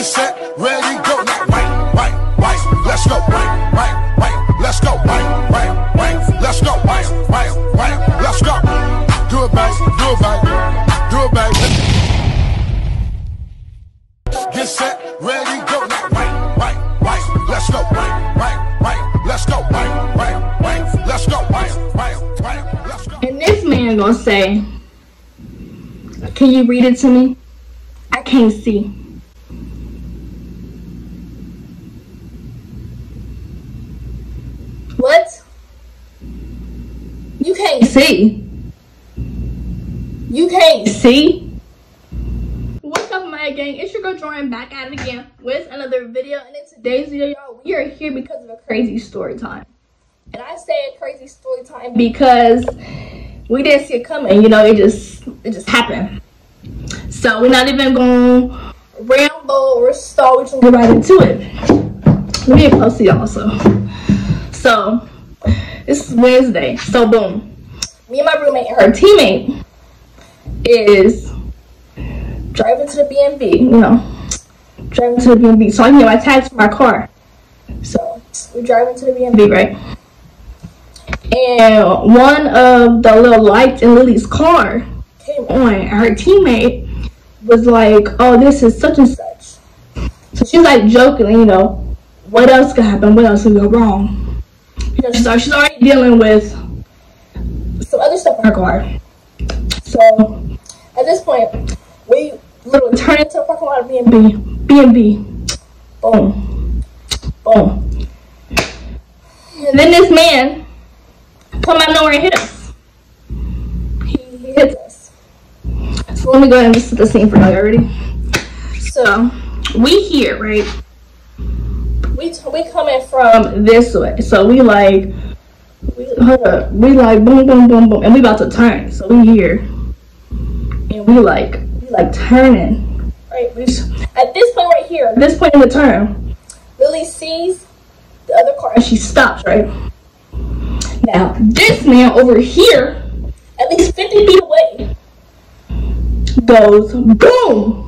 set, ready, go. Now, right, let's go. Right, let's go. Right, let's go. Right, let's go. Do it, babe. Do it, babe. Do it, babe. Get set, ready, go. Now, right, let's go. Right, let's go. Right, let's go. Right, let's go. And this man gonna say, can you read it to me? I can't see. What? You can't see? You can't see? What's up, my gang? It's your girl Jorryn, back at it again with another video. And in today's video, y'all, we are here because of a crazy story time. And I say a crazy story time because we didn't see it coming. You know, it just happened. So we're not even gonna ramble or stall. We're just gonna get right into it. Let me get close to y'all. So this is Wednesday. So boom, me and my roommate and her teammate is driving to the B&B. You know, driving to the B&B. So I can get my tags for my car. So we're driving to the B&B, right? And one of the little lights in Lily's car came on, and her teammate was like, oh, this is such and such. So she's like joking, you know, what else could happen? What else could go wrong? You know, she's already dealing with some other stuff in her car. So at this point, we literally turn into a parking lot of B&B. Boom. Boom. And then this man come out of nowhere and hit us. He hits us. So let me go ahead and set the scene for you already. So we here, right? We coming from this way. So we like boom, boom, boom, boom, and we about to turn. So we here, and we like turning. Right? At this point right here, at this point in the turn, Lily sees the other car and she stops. Right? Now this man over here, at least 50 feet away, goes boom.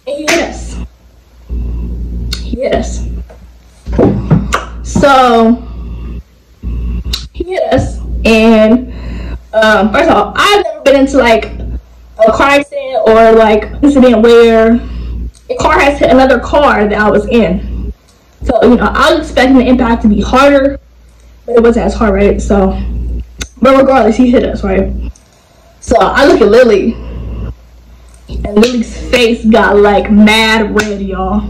And he hit us. So he hit us, and first of all, I've never been into like a car accident or like incident where a car has hit another car that I was in. So you know, I was expecting the impact to be harder, but it wasn't as hard, right? So, but regardless, he hit us, right? So I look at Lily, and Lily's face got like mad red, y'all.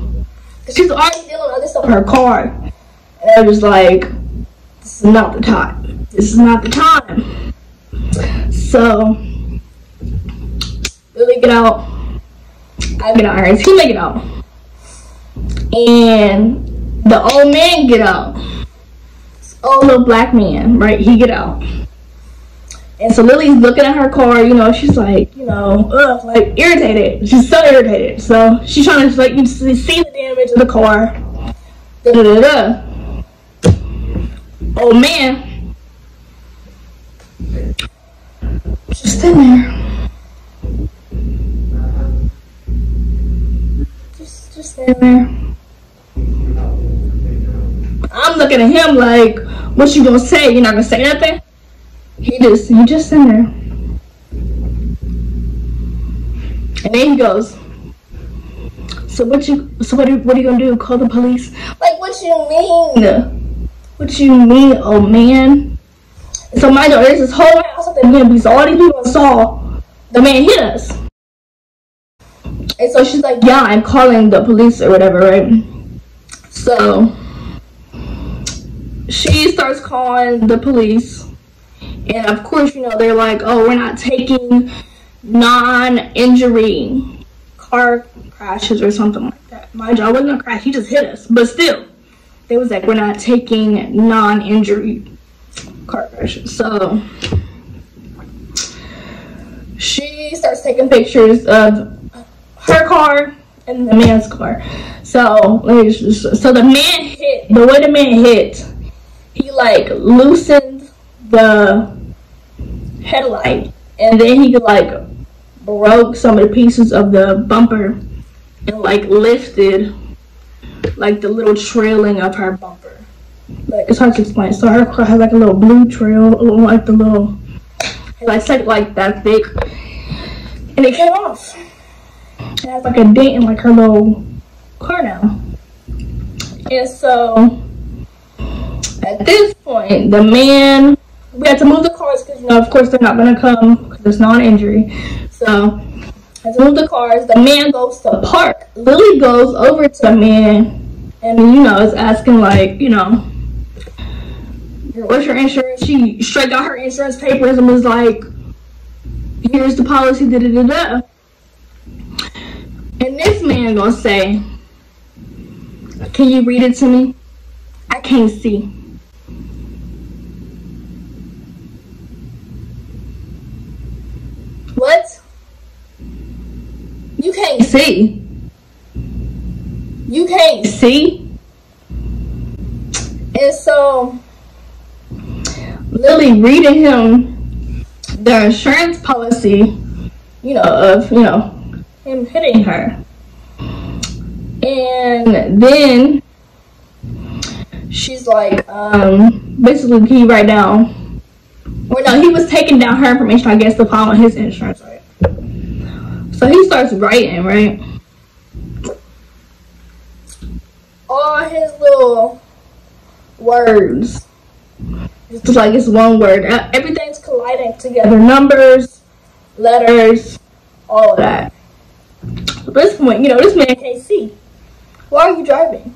She's already dealing with other stuff in her car. And I was like, this is not the time. This is not the time. So, Lily get out. I get out. Her teammate get out. And the old man get out. This old little black man, right? He get out. And so Lily's looking at her car, you know, she's like, you know, like irritated. She's so irritated. So she's trying to like you see the damage of the car. Oh man, just in there. Just in there. I'm looking at him like, what you gonna say? You're not gonna say nothing? He just in there. And then he goes, so what are you gonna do? Call the police? Like, what you mean? What you mean, oh man? So mind you, there's this whole house at the end, so all these people saw the man hit us. And so she's like, yeah, I'm calling the police or whatever, right? So she starts calling the police. And of course, you know, they're like, oh, we're not taking non-injury car crashes or something like that. Mind you, I wasn't gonna crash, he just hit us. But still, they was like, we're not taking non-injury car crashes. So she starts taking pictures of her car and the man's car. So the man hit, the way the man hit, he like loosened the headlight and then he like broke some of the pieces of the bumper and like lifted like the little trailing of her bumper. Like, it's hard to explain. So her car has like a little blue trail, like the little, it's like that thick, and it came off. It has like a dent in like her little car now. And so at this point, the man, we had to move the cars because, you know, of course they're not gonna come because it's not an injury. So I had to move the cars. The man goes to park. Lily goes over to the man and, you know, is asking like, you know, what's your insurance? She straight got her insurance papers and was like, here's the policy, da da da da. And this man gonna say, can you read it to me? I can't see. What? You can't see? You can't see? And so Lily reading him the insurance policy, you know, of, you know, him hitting her. And then she's like, basically, can you write down, or no, he was taking down her information, I guess, to file on his insurance, right? So he starts writing, right? All his little words. It's just like it's one word. Everything's colliding together. Numbers, letters, all of that. At this point, you know, this man can't see. Why are you driving?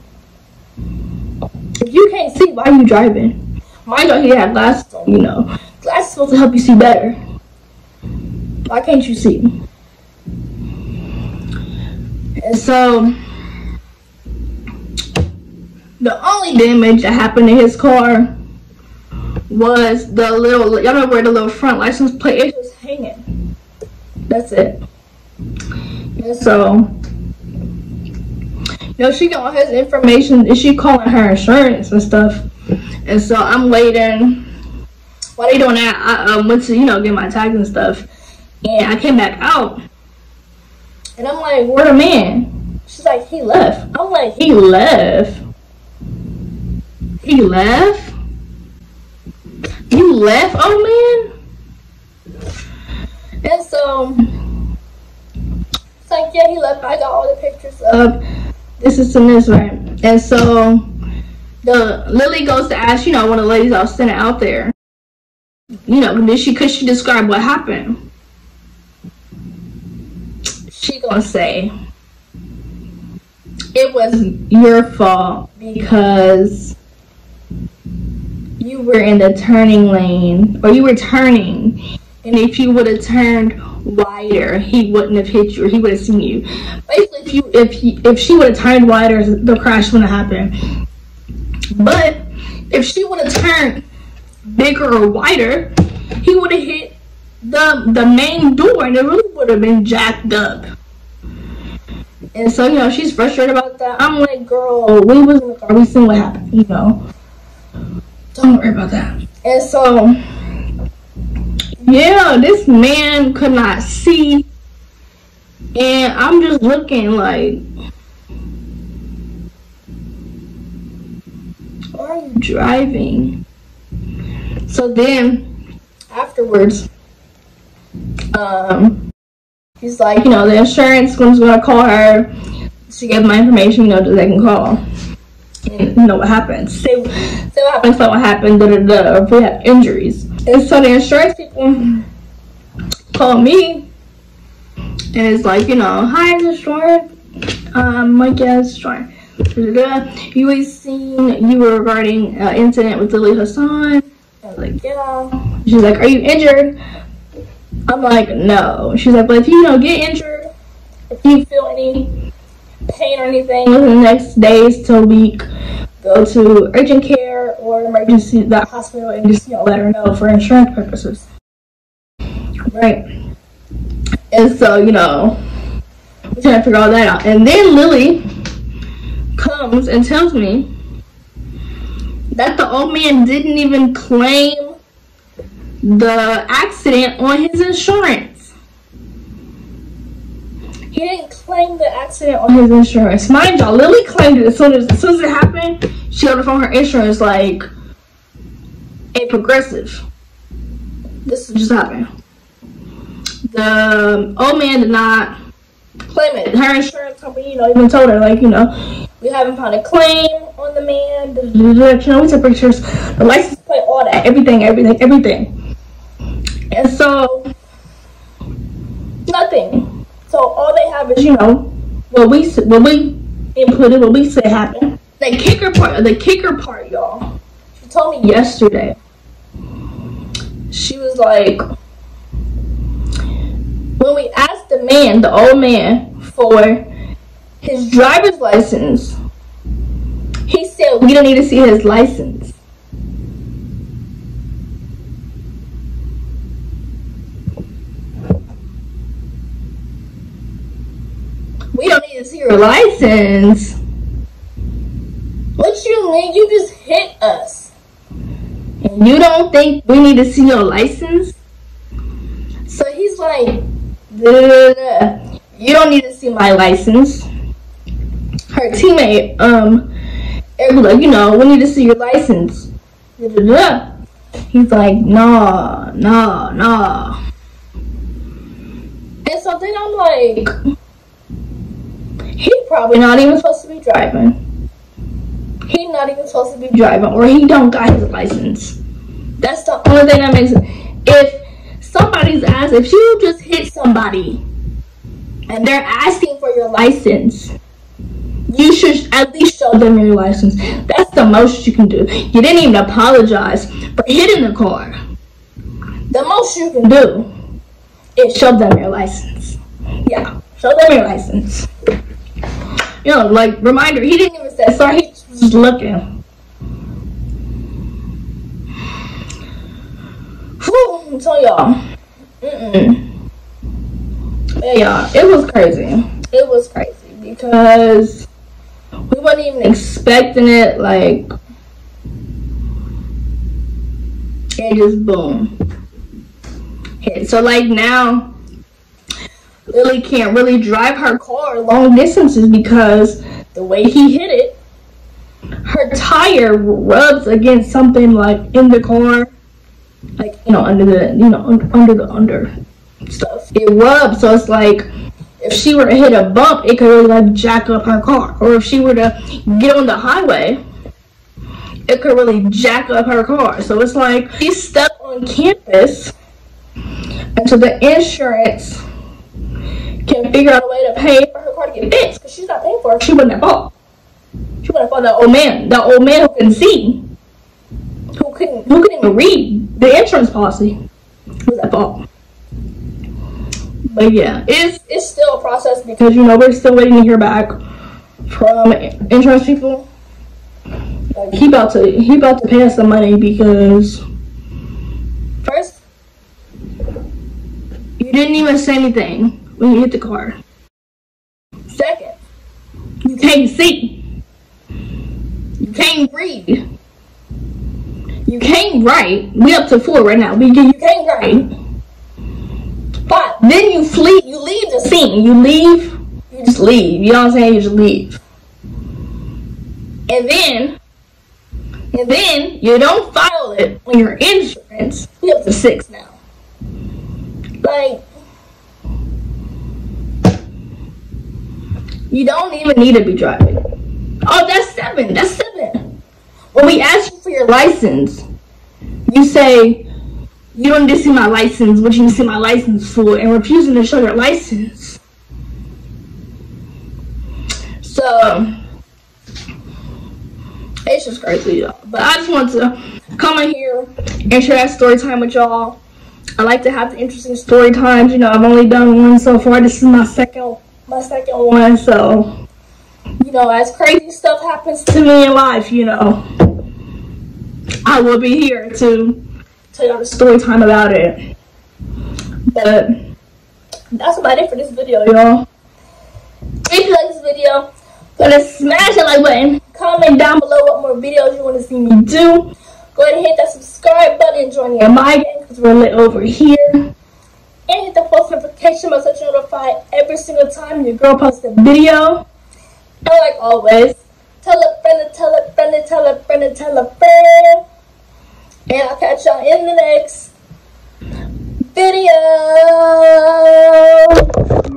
If you can't see, why are you driving? Mind you, he had glasses on, you know. Glasses are supposed to help you see better. Why can't you see? And so, the only damage that happened to his car was the little, y'all know where the little front license plate is just hanging. That's it. And so, you know, she got all his information and she calling her insurance and stuff. And so I'm waiting. While they doing that, I went to, you know, get my tags and stuff. And I came back out. And I'm like, where the man? She's like, he left. I'm like, he left? He left? You left, old man? And so, it's like, yeah, he left. I got all the pictures of this and this, right? And so, the Lily goes to ask, you know, one of the ladies I was sending out there, you know, could she describe what happened? She gonna say, it was your fault because you were in the turning lane, or you were turning, and if you would have turned wider, he wouldn't have hit you, or he would have seen you. Basically, if she would have turned wider, the crash wouldn't have happened. But if she would have turned bigger or wider, he would have hit the main door, and it really would have been jacked up. And so, you know, she's frustrated about that. I'm like, girl, we was in the car, we seen what happened, you know. Don't worry about that. And so, yeah, this man could not see. And I'm just looking like, why are you driving? So then, afterwards, he's like, you know, the insurance was gonna call her. She gave my information, you know, that they can call. And you know what happened. Say what happened, say what happened, if we have injuries. And so the insurance people called me, and it's like, you know, hi, is this Jorryn? I'm like, yeah, it's Jorryn. You always seen you were regarding incident with Lily Hassan. I was like, yeah. She's like, are you injured? I'm like, no. She's like, but if you don't get injured, if you feel any pain or anything within the next days to a week, go to urgent care or emergency, the hospital, and just, you know, let her know for insurance purposes. Right. And so, you know, we're trying to figure all that out. And then Lily comes and tells me that the old man didn't even claim the accident on his insurance. He didn't claim the accident on his insurance. Mind y'all, Lily claimed it as soon as it happened. She got it from her insurance like a Progressive. This just happened. The old man did not claim it. Her insurance company, even told her, like, we haven't found a claim on the man. We took pictures, the license plate, all that, everything. And so, nothing. So all they have is, what we inputted, what we said happened. The kicker part, y'all. She told me yesterday. She was like, when we asked the old man, for his driver's license, he said we don't need to see his license. We don't need to see your license? What you mean? You just hit us. And you don't think we need to see your license? So he's like, you don't need to see my license. Her teammate, like, we need to see your license. He's like, nah. And so then I'm like, he's probably not even supposed to be driving. He's not even supposed to be driving, or he don't got his license. That's the only thing that makes it. If somebody's asked, if you just hit somebody and they're asking for your license, you should at least show them your license. That's the most you can do. You didn't even apologize for hitting the car. The most you can do is show them your license. Yeah, show them your license. Like, reminder, he didn't even say sorry, he was just looking. Whew, so y'all, yeah, y'all, it was crazy. It was crazy because we weren't even expecting it, like, and just boom. Hit. So, like, now Lily can't really drive her car long distances because the way he hit it, her tire rubs against something, like, in the car, like, under the stuff. It rubs, so it's like, if she were to hit a bump, it could really, like, jack up her car. Or if she were to get on the highway, it could really jack up her car. So it's like, she's stuck on campus until the insurance can figure out a way to pay for her car to get fixed, because she's not paying for it. She wouldn't have fault. She wouldn't have fault. The old man who couldn't see, who couldn't even read the insurance policy, was at fault. But yeah, it's still a process because we're still waiting to hear back from insurance people. Like, he about to pay us some money because first, you didn't even say anything when you hit the car. Second, you can't see. You can't read. You can't write. We up to 4 right now. You can't write. But then you flee. You leave the scene. You just leave. You know what I'm saying? You just leave. And then you don't file it on your insurance. We up to 6 now. Like, you don't even need to be driving. Oh, that's 7. That's 7. When we ask you for your license, you say, you don't need to see my license. What you need to see my license for? And refusing to show your license. So, it's just crazy, y'all. But I just want to come in here and share that story time with y'all. I like to have the interesting story times. I've only done one so far. This is my second one. So, as crazy stuff happens to me in life, I will be here to tell y'all the story time about it. But that's about it for this video, y'all. If you like this video, go ahead and smash that like button. Comment down below what more videos you want to see me do. Go Go ahead and hit that subscribe button and join the Amaja gang because we're lit over here. And hit the post notification bell so you're notified every single time your girl posts a video. And like always, tell a friend, tell a friend, tell a friend, tell a friend. And I'll catch y'all in the next video.